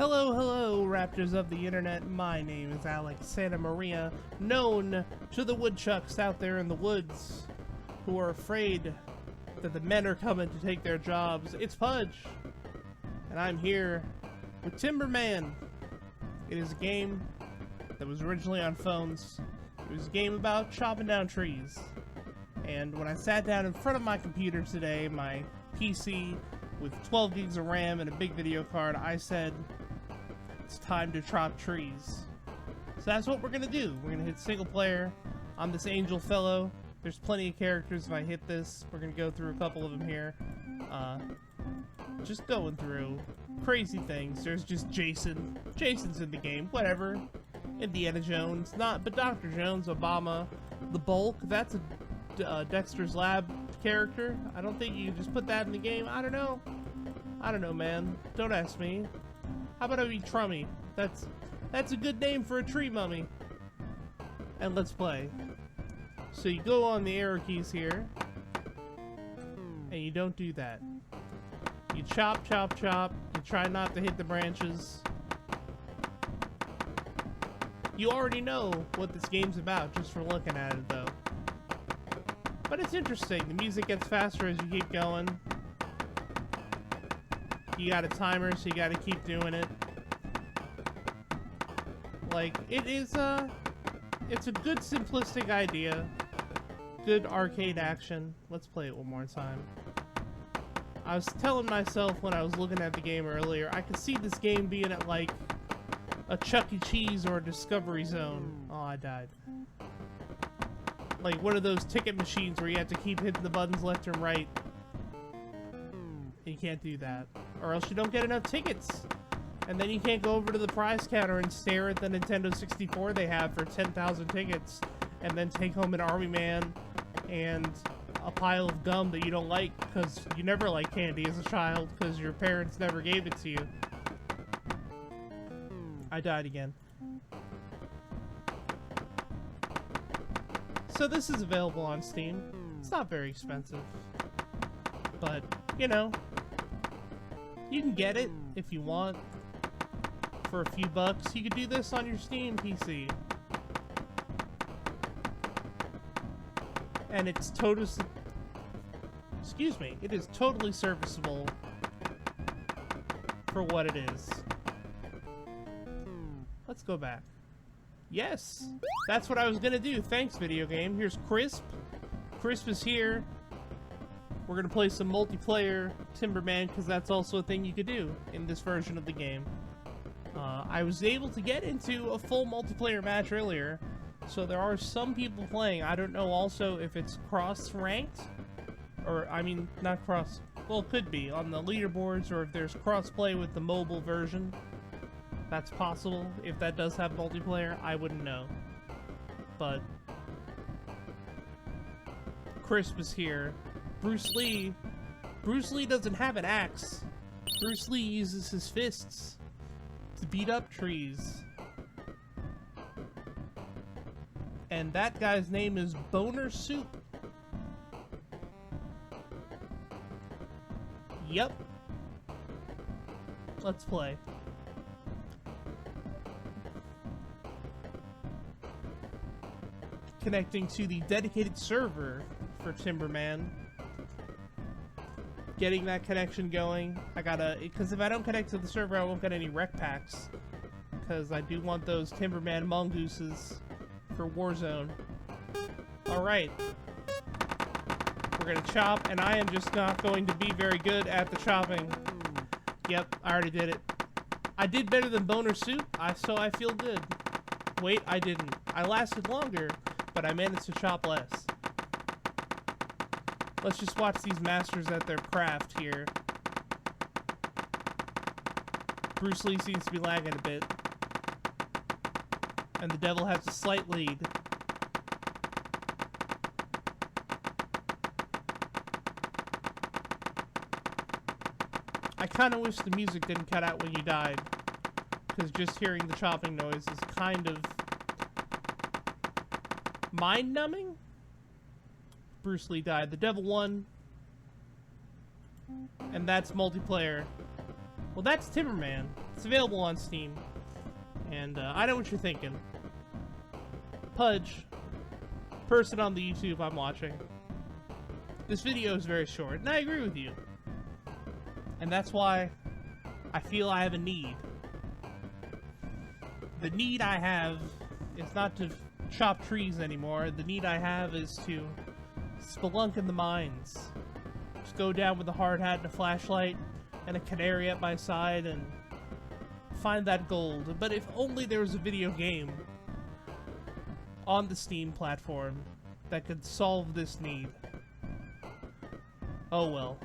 Hello, hello, raptors of the internet. My name is Alex Santa Maria, known to the woodchucks out there in the woods who are afraid that the men are coming to take their jobs. It's Pudge, and I'm here with Timberman. It is a game that was originally on phones. It was a game about chopping down trees. And when I sat down in front of my computer today, my PC with 12 gigs of RAM and a big video card, I said, it's time to chop trees. So that's what we're gonna do. We're gonna hit single player on this angel fellow. There's plenty of characters if I hit this. We're gonna go through a couple of them here. Just going through crazy things. There's just Jason. Jason's in the game, whatever. Indiana Jones, not, but Dr. Jones, Obama, the Bulk, that's a Dexter's Lab character. I don't think you can just put that in the game. I don't know. I don't know, man. Don't ask me. How about I be Trummy? That's a good name for a tree mummy. And let's play. So you go on the arrow keys here, and you don't do that. You chop, chop, chop. You try not to hit the branches. You already know what this game's about just from looking at it, though. But it's interesting. The music gets faster as you keep going. You got a timer, so you gotta keep doing it. Like, it's a good simplistic idea. Good arcade action. Let's play it one more time. I was telling myself when I was looking at the game earlier, I could see this game being at, like, a Chuck E. Cheese or a Discovery Zone. Oh, I died. Like one of those ticket machines where you have to keep hitting the buttons left and right. You can't do that. Or else you don't get enough tickets. And then you can't go over to the prize counter and stare at the Nintendo 64 they have for 10,000 tickets. And then take home an Army Man and a pile of gum that you don't like because you never liked candy as a child because your parents never gave it to you. I died again. So this is available on Steam. It's not very expensive. But, you know, you can get it if you want for a few bucks. You could do this on your Steam PC. And it's totally... Excuse me. It is totally serviceable for what it is. Let's go back. Yes! That's what I was gonna do. Thanks, video game. Here's Crisp. Crisp is here. We're gonna play some multiplayer Timberman, because that's also a thing you could do in this version of the game. I was able to get into a full multiplayer match earlier, so there are some people playing. I don't know also if it's cross-ranked, or, I mean, not cross... Well, it could be on the leaderboards, or if there's cross-play with the mobile version. That's possible. If that does have multiplayer, I wouldn't know. But Crisp is here. Bruce Lee doesn't have an axe. Bruce Lee uses his fists to beat up trees. And that guy's name is Boner Soup. Yep. Let's play. Connecting to the dedicated server for Timberman. Getting that connection going. I gotta, because if I don't connect to the server, I won't get any rec packs. Because I do want those Timberman mongooses for Warzone. Alright. We're gonna chop, and I am just not going to be very good at the chopping. Yep, I already did it. I did better than Boner Soup, so I feel good. Wait, I didn't. I lasted longer, but I managed to chop less. Let's just watch these masters at their craft here. Bruce Lee seems to be lagging a bit. And the devil has a slight lead. I kind of wish the music didn't cut out when you died. Because just hearing the chopping noise is kind of mind-numbing? Bruce Lee died. The devil won. And that's multiplayer. Well, that's Timberman. It's available on Steam. And I know what you're thinking. Pudge, person on the YouTube I'm watching, this video is very short, and I agree with you. And that's why I feel I have a need. The need I have is not to chop trees anymore. The need I have is to spelunk in the mines. Just go down with a hard hat and a flashlight and a canary at my side and find that gold. But if only there was a video game on the Steam platform that could solve this need. Oh well.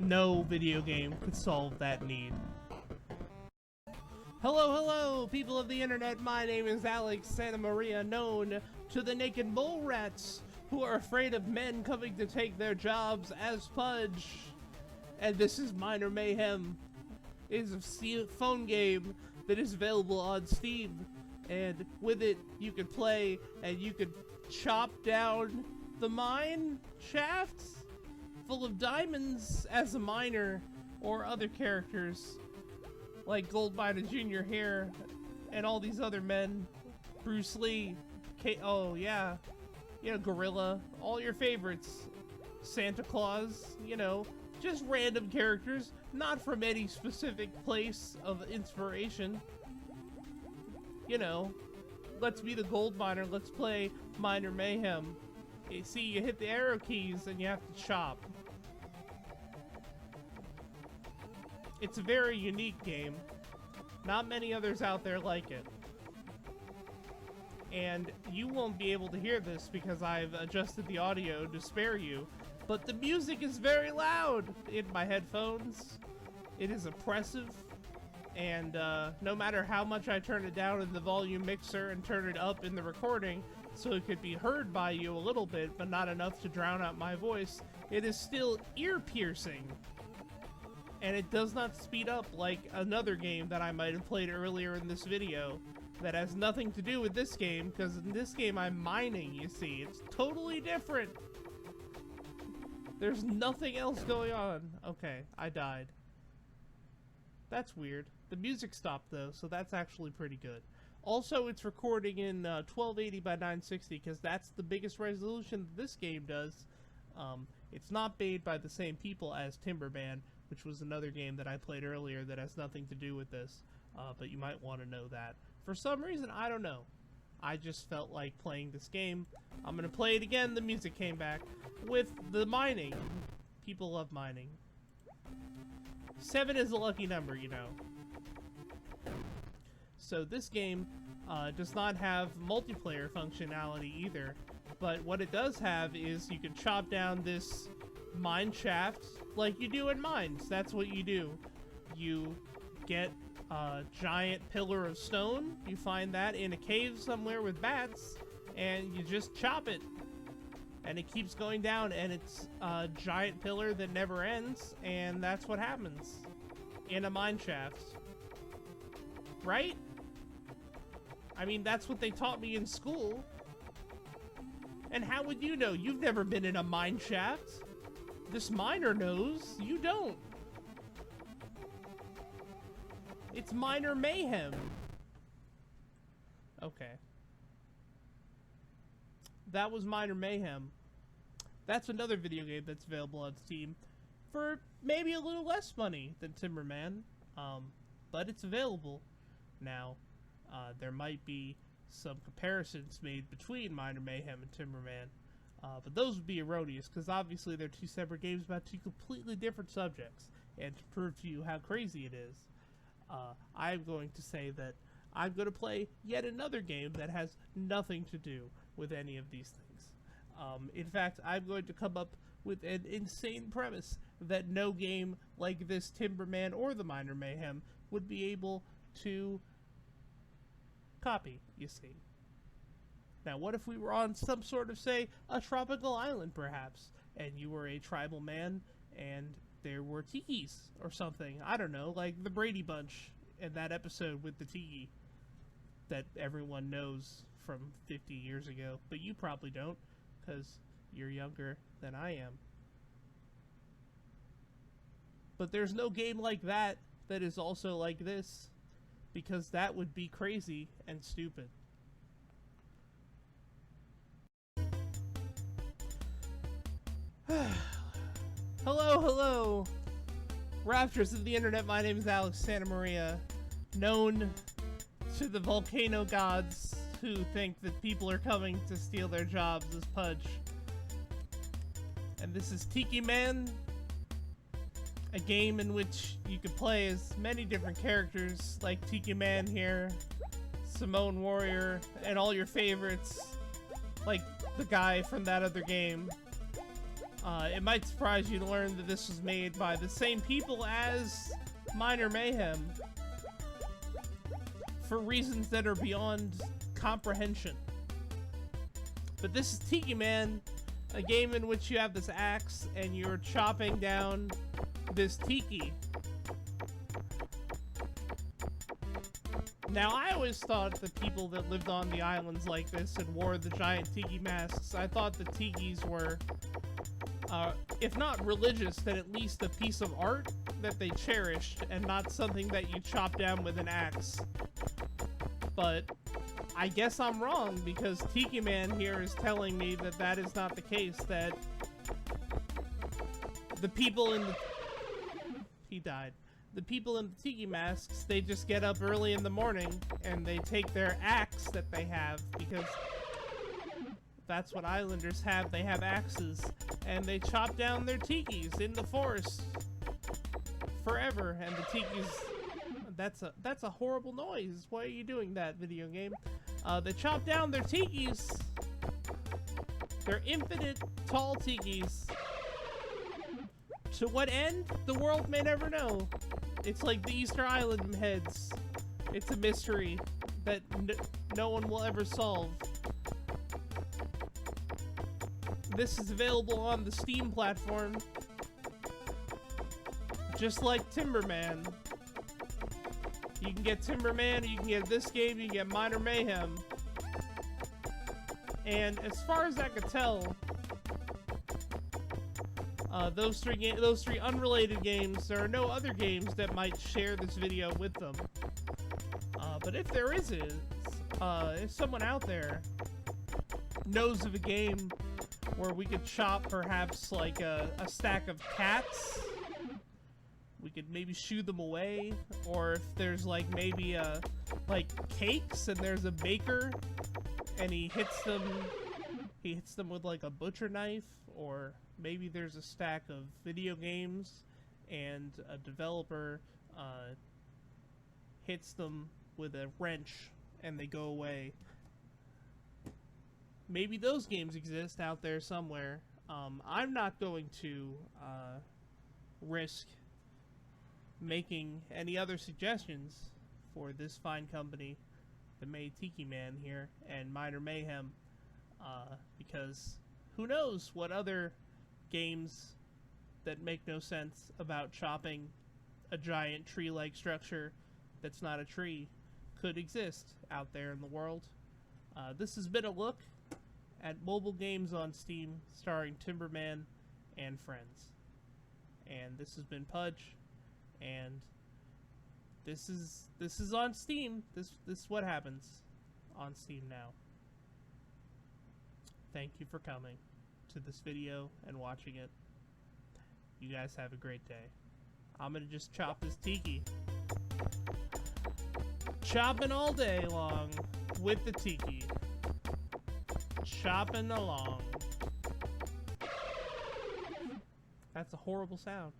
No video game could solve that need. Hello, hello, people of the internet. My name is Alex Santa Maria, known to the naked mole rats who are afraid of men coming to take their jobs as Pudge. And this is Minor Mayhem. It is a phone game that is available on Steam. And with it, you could play and you could chop down the mine shafts full of diamonds as a miner, or other characters like Goldminer Jr. here and all these other men. Bruce Lee, oh yeah, you know, Gorilla, all your favorites. Santa Claus, you know, just random characters, not from any specific place of inspiration. You know, let's be the gold miner, let's play Minor Mayhem. You see, you hit the arrow keys and you have to chop. It's a very unique game. Not many others out there like it. And you won't be able to hear this because I've adjusted the audio to spare you, but the music is very loud in my headphones. It is oppressive. And no matter how much I turn it down in the volume mixer and turn it up in the recording so it could be heard by you a little bit, but not enough to drown out my voice, it is still ear-piercing. And it does not speed up like another game that I might have played earlier in this video that has nothing to do with this game, because in this game I'm mining, you see. It's totally different. There's nothing else going on. Okay, I died. That's weird. The music stopped though, so that's actually pretty good. Also, it's recording in 1280 by 960 because that's the biggest resolution that this game does. It's not made by the same people as Timberman, which was another game that I played earlier that has nothing to do with this, but you might want to know that. For some reason, I don't know. I just felt like playing this game. I'm going to play it again. The music came back with the mining. People love mining. 7 is a lucky number, you know. So this game does not have multiplayer functionality either, but what it does have is you can chop down this mine shaft like you do in mines. That's what you do. You get a giant pillar of stone, you find that in a cave somewhere with bats, and you just chop it. And it keeps going down, and it's a giant pillar that never ends, and that's what happens in a mine shaft. Right? I mean, that's what they taught me in school. And how would you know? You've never been in a mine shaft. This miner knows. You don't. It's Minor Mayhem. Okay. That was Minor Mayhem. That's another video game that's available on Steam for maybe a little less money than Timberman. But it's available. Now, there might be some comparisons made between Minor Mayhem and Timberman, but those would be erroneous because obviously they're two separate games about two completely different subjects. And to prove to you how crazy it is, I'm going to say that I'm going to play yet another game that has nothing to do with any of these things. In fact, I'm going to come up with an insane premise that no game like this Timberman or the Minor Mayhem would be able to copy, you see. Now, what if we were on some sort of, say, a tropical island, perhaps, and you were a tribal man, and there were tikis or something? I don't know, like the Brady Bunch in that episode with the tiki that everyone knows from 50 years ago, but you probably don't, because you're younger than I am. But there's no game like that that is also like this, because that would be crazy and stupid. Hello, Raptors of the internet. My name is Alex Santa Maria, known to the volcano gods who think that people are coming to steal their jobs as Pudge. And this is Tikiman, a game in which you could play as many different characters, like Tikiman here, Simone Warrior, and all your favorites, like the guy from that other game. It might surprise you to learn that this was made by the same people as Mayhem, for reasons that are beyond comprehension. But this is Tikiman, a game in which you have this axe and you're chopping down this tiki. Now, I always thought the people that lived on the islands like this and wore the giant tiki masks, I thought the tikis were, if not religious, then at least a piece of art that they cherished and not something that you chop down with an axe. But I guess I'm wrong, because Tikiman here is telling me that that is not the case, that the people in the... He died. The people in the tiki masks, they just get up early in the morning and they take their axe that they have, because that's what islanders have. They have axes, and they chop down their tikis in the forest forever. And the tikis, that's a horrible noise. Why are you doing that, video game? They chop down their tikis. They're infinite tall tikis. To what end? The world may never know. It's like the Easter Island heads. It's a mystery that no one will ever solve. This is available on the Steam platform, just like Timberman. You can get Timberman, you can get this game, you can get Minor Mayhem. And as far as I could tell, those three unrelated games, there are no other games that might share this video with them. But if there is, if someone out there knows of a game where we could chop perhaps like a stack of cats, we could maybe shoo them away, or if there's like maybe like cakes and there's a baker and he hits them with like a butcher knife, or maybe there's a stack of video games and a developer hits them with a wrench and they go away. Maybe those games exist out there somewhere. I'm not going to risk making any other suggestions for this fine company that made Tikiman here and Minor Mayhem, because who knows what other games that make no sense about chopping a giant tree-like structure that's not a tree could exist out there in the world. This has been a look at mobile games on Steam starring Timberman and friends. And this has been Pudge, and this is on Steam. This is what happens on Steam now. Thank you for coming to this video and watching it. You guys have a great day. I'm gonna just chop this tiki. Chopping all day long with the tiki. Chopping along. That's a horrible sound.